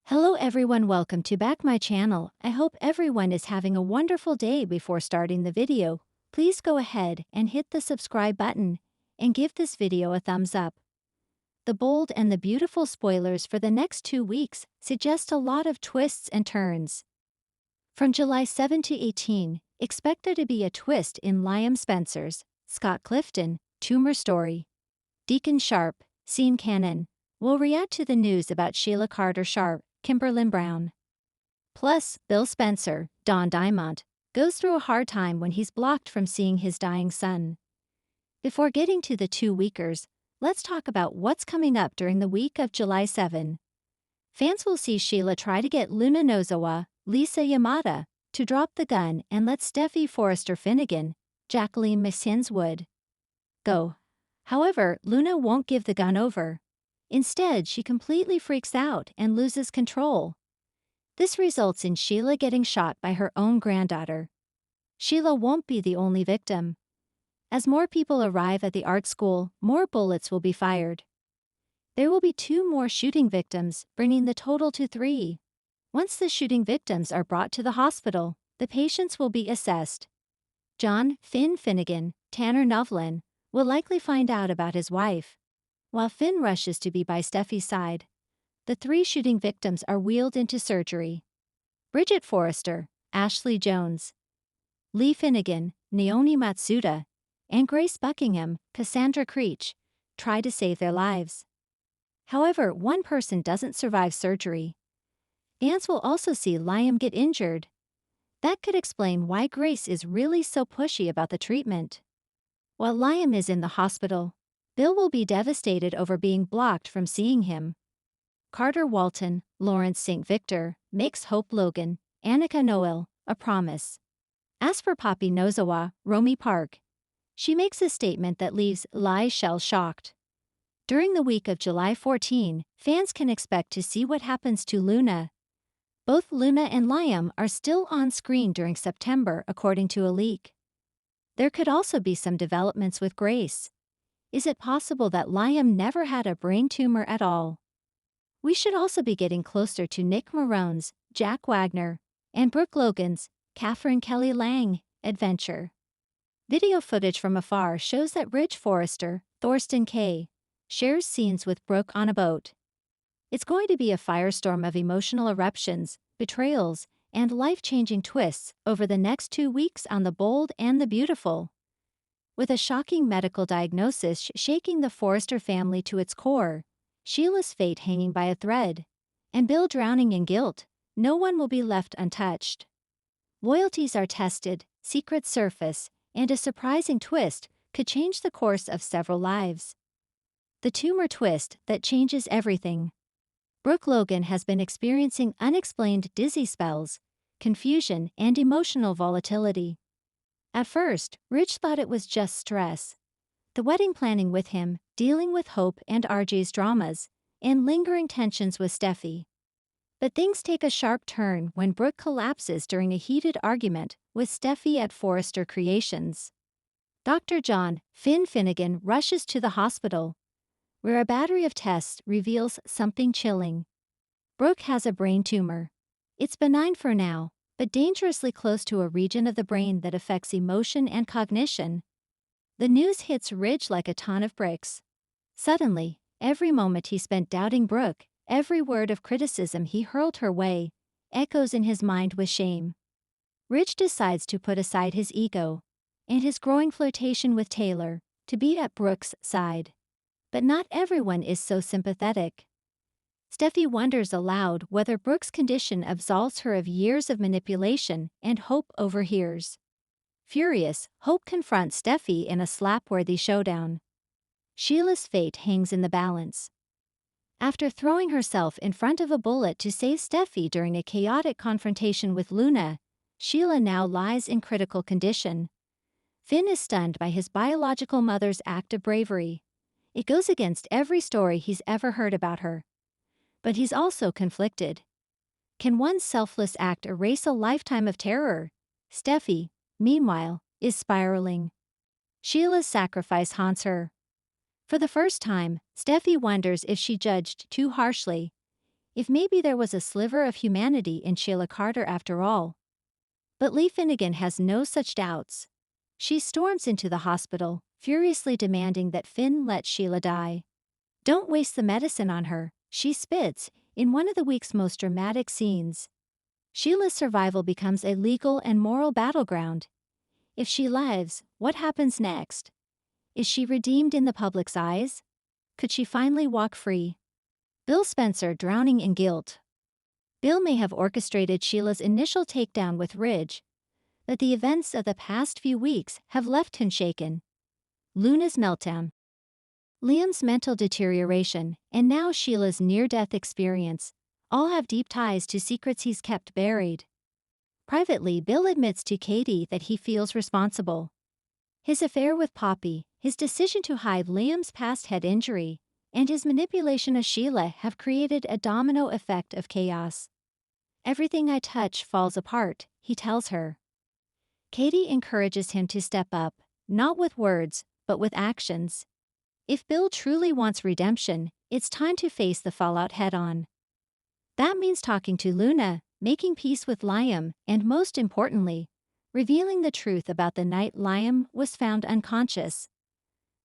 Hello everyone, welcome to back my channel. I hope everyone is having a wonderful day. Before starting the video, please go ahead and hit the subscribe button and give this video a thumbs up. The bold and the beautiful spoilers for the next 2 weeks suggest a lot of twists and turns. From July 7 to 18, expect there to be a twist in Liam Spencer's, Scott Clifton, tumor story. Deacon Sharp, Scene Cannon, will react to the news about Sheila Carter Sharp, Kimberlyn Brown. Plus, Bill Spencer, Don Diamond, goes through a hard time when he's blocked from seeing his dying son. Before getting to the 2-weekers, let's talk about what's coming up during the week of July 7. Fans will see Sheila try to get Luna Nozawa, Lisa Yamada, to drop the gun and let Steffi Forrester Finnegan, Jacqueline McSinswood, go. However, Luna won't give the gun over. Instead, she completely freaks out and loses control. This results in Sheila getting shot by her own granddaughter. Sheila won't be the only victim. As more people arrive at the art school, more bullets will be fired. There will be 2 more shooting victims, bringing the total to 3. Once the shooting victims are brought to the hospital, the patients will be assessed. John Finn Finnegan, Tanner Novlin, will likely find out about his wife. While Finn rushes to be by Steffi's side, the 3 shooting victims are wheeled into surgery. Bridget Forrester, Ashley Jones, Lee Finnegan, Naomi Matsuda, and Grace Buckingham, Cassandra Creech, try to save their lives. However, one person doesn't survive surgery. Fans will also see Liam get injured. That could explain why Grace is really so pushy about the treatment. While Liam is in the hospital, Bill will be devastated over being blocked from seeing him. Carter Walton, Lawrence St. Victor, makes Hope Logan, Annika Noel, a promise. As for Poppy Nozawa, Romy Park, she makes a statement that leaves Lai shell-shocked. During the week of July 14, fans can expect to see what happens to Luna. Both Luna and Liam are still on screen during September, according to a leak. There could also be some developments with Grace. Is it possible that Liam never had a brain tumor at all? We should also be getting closer to Nick Marone's, Jack Wagner, and Brooke Logan's, Catherine Kelly Lang, adventure. Video footage from afar shows that Ridge Forrester, Thorsten Kaye, shares scenes with Brooke on a boat. It's going to be a firestorm of emotional eruptions, betrayals, and life-changing twists over the next 2 weeks on The Bold and the Beautiful. With a shocking medical diagnosis shaking the Forrester family to its core, Sheila's fate hanging by a thread, and Bill drowning in guilt, no one will be left untouched. Loyalties are tested, secrets surface, and a surprising twist could change the course of several lives. The tumor twist that changes everything. Brooke Logan has been experiencing unexplained dizzy spells, confusion, and emotional volatility. At first, Ridge thought it was just stress. The wedding planning with him, dealing with Hope and RJ's dramas, and lingering tensions with Steffi. But things take a sharp turn when Brooke collapses during a heated argument with Steffi at Forrester Creations. Dr. John Finn Finnegan rushes to the hospital, where a battery of tests reveals something chilling. Brooke has a brain tumor. It's benign for now, but dangerously close to a region of the brain that affects emotion and cognition. The news hits Ridge like a ton of bricks. Suddenly, every moment he spent doubting Brooke, every word of criticism he hurled her way, echoes in his mind with shame. Ridge decides to put aside his ego and his growing flirtation with Taylor to be at Brooke's side. But not everyone is so sympathetic. Steffi wonders aloud whether Brooke's condition absolves her of years of manipulation, and Hope overhears. Furious, Hope confronts Steffi in a slap-worthy showdown. Sheila's fate hangs in the balance. After throwing herself in front of a bullet to save Steffi during a chaotic confrontation with Luna, Sheila now lies in critical condition. Finn is stunned by his biological mother's act of bravery. It goes against every story he's ever heard about her. But he's also conflicted. Can one selfless act erase a lifetime of terror? Steffi, meanwhile, is spiraling. Sheila's sacrifice haunts her. For the first time, Steffi wonders if she judged too harshly. If maybe there was a sliver of humanity in Sheila Carter after all. But Lee Finnegan has no such doubts. She storms into the hospital, furiously demanding that Finn let Sheila die. Don't waste the medicine on her, she spits, in one of the week's most dramatic scenes. Sheila's survival becomes a legal and moral battleground. If she lives, what happens next? Is she redeemed in the public's eyes? Could she finally walk free? Bill Spencer drowning in guilt. Bill may have orchestrated Sheila's initial takedown with Ridge, but the events of the past few weeks have left him shaken. Luna's meltdown, Liam's mental deterioration, and now Sheila's near-death experience all have deep ties to secrets he's kept buried. Privately, Bill admits to Katie that he feels responsible. His affair with Poppy, his decision to hide Liam's past head injury, and his manipulation of Sheila have created a domino effect of chaos. Everything I touch falls apart, he tells her. Katie encourages him to step up, not with words, but with actions. If Bill truly wants redemption, it's time to face the fallout head-on. That means talking to Luna, making peace with Liam, and most importantly, revealing the truth about the night Liam was found unconscious.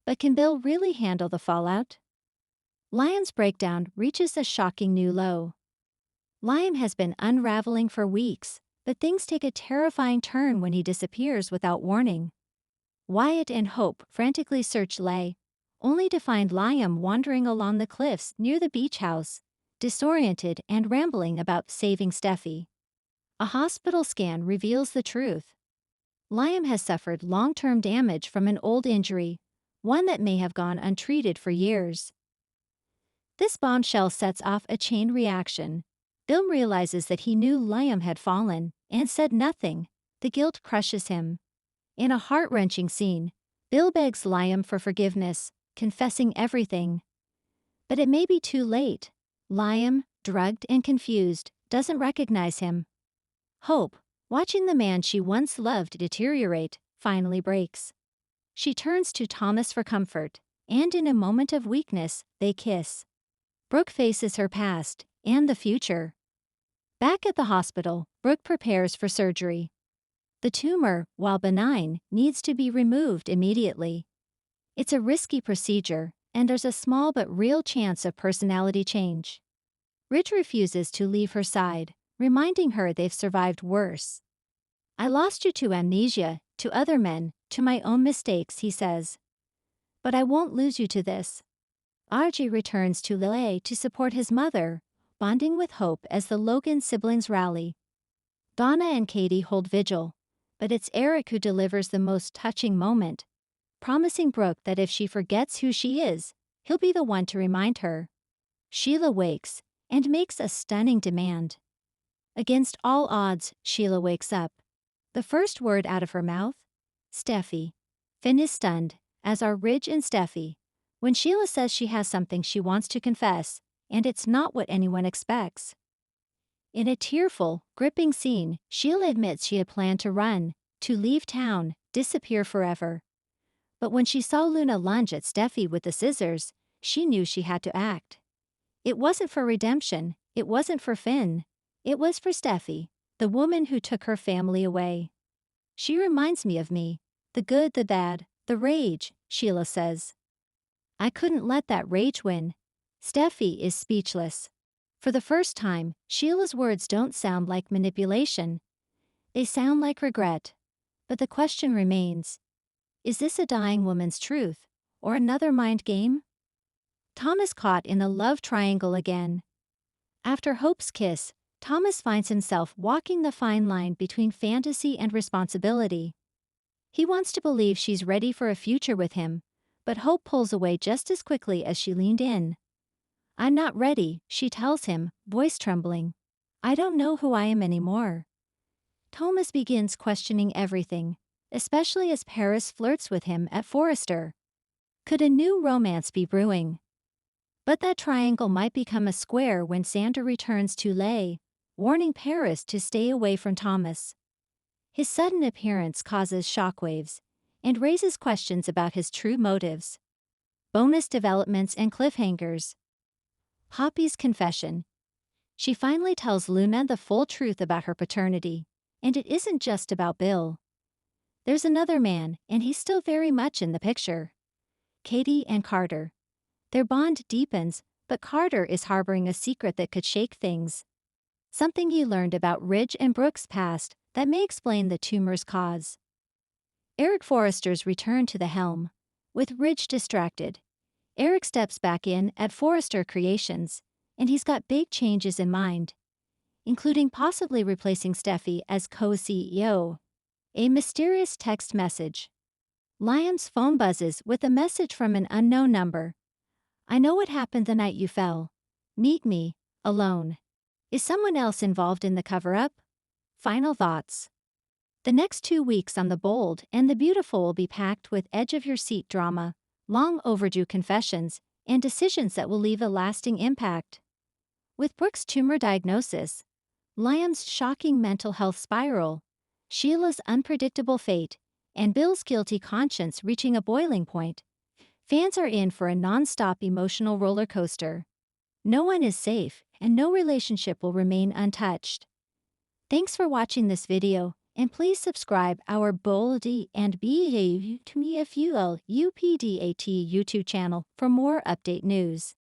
But can Bill really handle the fallout? Liam's breakdown reaches a shocking new low. Liam has been unraveling for weeks, but things take a terrifying turn when he disappears without warning. Wyatt and Hope frantically search Leigh, only to find Liam wandering along the cliffs near the beach house, disoriented and rambling about saving Steffi. A hospital scan reveals the truth. Liam has suffered long-term damage from an old injury, one that may have gone untreated for years. This bombshell sets off a chain reaction. Bill realizes that he knew Liam had fallen, and said nothing. The guilt crushes him. In a heart-wrenching scene, Bill begs Liam for forgiveness, confessing everything. But it may be too late. Liam, drugged and confused, doesn't recognize him. Hope, watching the man she once loved deteriorate, finally breaks. She turns to Thomas for comfort, and in a moment of weakness, they kiss. Brooke faces her past, and the future. Back at the hospital, Brooke prepares for surgery. The tumor, while benign, needs to be removed immediately. It's a risky procedure, and there's a small but real chance of personality change. Ridge refuses to leave her side, reminding her they've survived worse. I lost you to amnesia, to other men, to my own mistakes, he says. But I won't lose you to this. RJ returns to Lille to support his mother, bonding with Hope as the Logan siblings rally. Donna and Katie hold vigil, but it's Eric who delivers the most touching moment, promising Brooke that if she forgets who she is, he'll be the one to remind her. Sheila wakes, and makes a stunning demand. Against all odds, Sheila wakes up. The first word out of her mouth? Steffi. Finn is stunned, as are Ridge and Steffi, when Sheila says she has something she wants to confess, and it's not what anyone expects. In a tearful, gripping scene, Sheila admits she had planned to run, to leave town, disappear forever. But when she saw Luna lunge at Steffi with the scissors, she knew she had to act. It wasn't for redemption, it wasn't for Finn. It was for Steffi, the woman who took her family away. She reminds me of me, the good, the bad, the rage, Sheila says. I couldn't let that rage win. Steffi is speechless. For the first time, Sheila's words don't sound like manipulation. They sound like regret. But the question remains, is this a dying woman's truth, or another mind game? Thomas caught in a love triangle again. After Hope's kiss, Thomas finds himself walking the fine line between fantasy and responsibility. He wants to believe she's ready for a future with him, but Hope pulls away just as quickly as she leaned in. I'm not ready, she tells him, voice trembling. I don't know who I am anymore. Thomas begins questioning everything, especially as Paris flirts with him at Forrester. Could a new romance be brewing? But that triangle might become a square when Xander returns to Leigh, warning Paris to stay away from Thomas. His sudden appearance causes shockwaves and raises questions about his true motives. Bonus developments and cliffhangers. Poppy's confession. She finally tells Luna the full truth about her paternity. And it isn't just about Bill. There's another man, and he's still very much in the picture. Katie and Carter. Their bond deepens, but Carter is harboring a secret that could shake things. Something he learned about Ridge and Brooke's past that may explain the tumor's cause. Eric Forrester's return to the helm. With Ridge distracted, Eric steps back in at Forrester Creations, and he's got big changes in mind, including possibly replacing Steffi as co-CEO. A mysterious text message. Liam's phone buzzes with a message from an unknown number. I know what happened the night you fell. Meet me, alone. Is someone else involved in the cover-up? Final thoughts. The next 2 weeks on The Bold and the Beautiful will be packed with edge-of-your-seat drama, long overdue confessions, and decisions that will leave a lasting impact. With Brooke's tumor diagnosis, Liam's shocking mental health spiral, Sheila's unpredictable fate, and Bill's guilty conscience reaching a boiling point, fans are in for a non-stop emotional roller coaster. No one is safe, and no relationship will remain untouched. Thanks for watching this video, and please subscribe our Boldy and BAU to me if you UPDAT YouTube channel for more update news.